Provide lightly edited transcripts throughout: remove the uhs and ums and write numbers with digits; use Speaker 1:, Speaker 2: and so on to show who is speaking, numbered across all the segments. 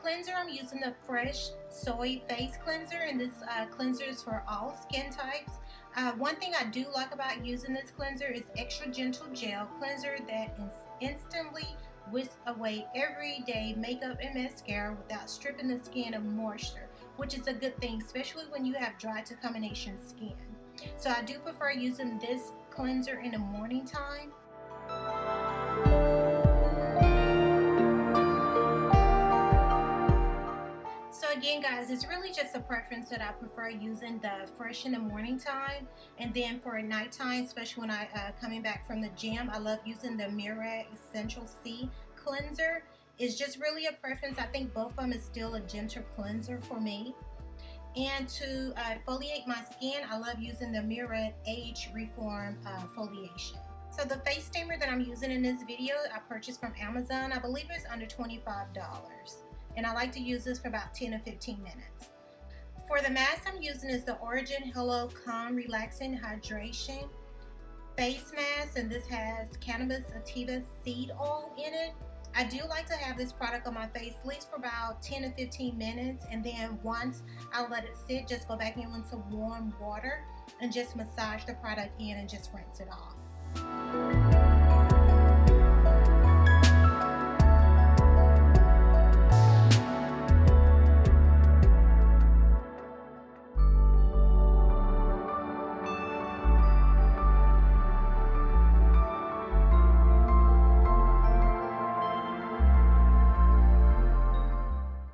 Speaker 1: cleanser, I'm using the Fresh Soy Face Cleanser, and this cleanser is for all skin types. One thing I do like about using this cleanser is extra gentle gel cleanser that instantly whisks away everyday makeup and mascara without stripping the skin of moisture, which is a good thing, especially when you have dry to combination skin. So I do prefer using this cleanser in the morning time. So again, guys, it's really just a preference that I prefer using the Fresh in the morning time, and then for nighttime, especially when I coming back from the gym, I love using the Murad Essential-C cleanser. It's just really a preference. I think both of them is still a gentle cleanser for me. And to exfoliate my skin, I love using the Murad Age Reform exfoliation. So the face steamer that I'm using in this video, I purchased from Amazon. I believe it's under $25. And I like to use this for about 10 to 15 minutes. For the mask I'm using is the Origin Hello Calm Relaxing Hydration Face Mask, and this has cannabis sativa seed oil in it. I do like to have this product on my face at least for about 10 to 15 minutes, and then once I let it sit, just go back in with some warm water and just massage the product in and just rinse it off.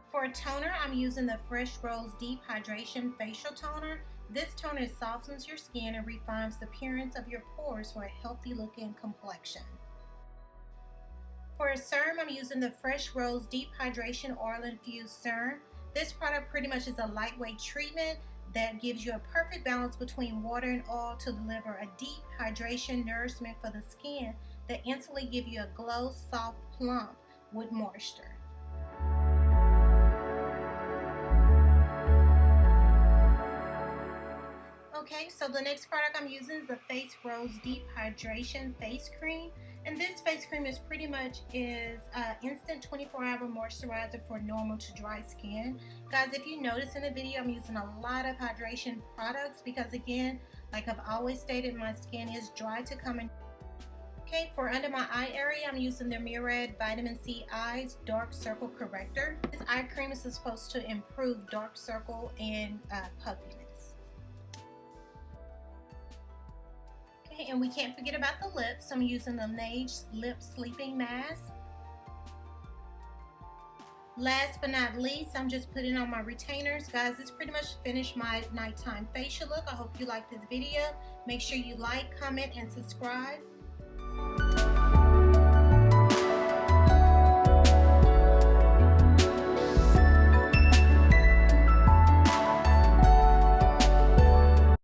Speaker 1: For toner, I'm using the Fresh Rose Deep Hydration Facial Toner. This toner softens your skin and refines the appearance of your pores for a healthy looking complexion. For a serum, I'm using the Fresh Rose Deep Hydration Oil Infused Serum. This product pretty much is a lightweight treatment that gives you a perfect balance between water and oil to deliver a deep hydration nourishment for the skin that instantly give you a glow, soft, plump with moisture. Okay, so the next product I'm using is the Face Rose Deep Hydration Face Cream, and this face cream is pretty much instant 24-hour moisturizer for normal to dry skin. Guys, if you notice in the video, I'm using a lot of hydration products because, again, like I've always stated, my skin is dry to combination. Okay, for under my eye area, I'm using the Murad Vitamin C Eyes Dark Circle Corrector. This eye cream is supposed to improve dark circle and puffiness. Okay, and we can't forget about the lips. I'm using the Laneige Lip Sleeping Mask. Last but not least, I'm just putting on my retainers. Guys, this pretty much finished my nighttime facial look. I hope you liked this video. Make sure you like, comment, and subscribe.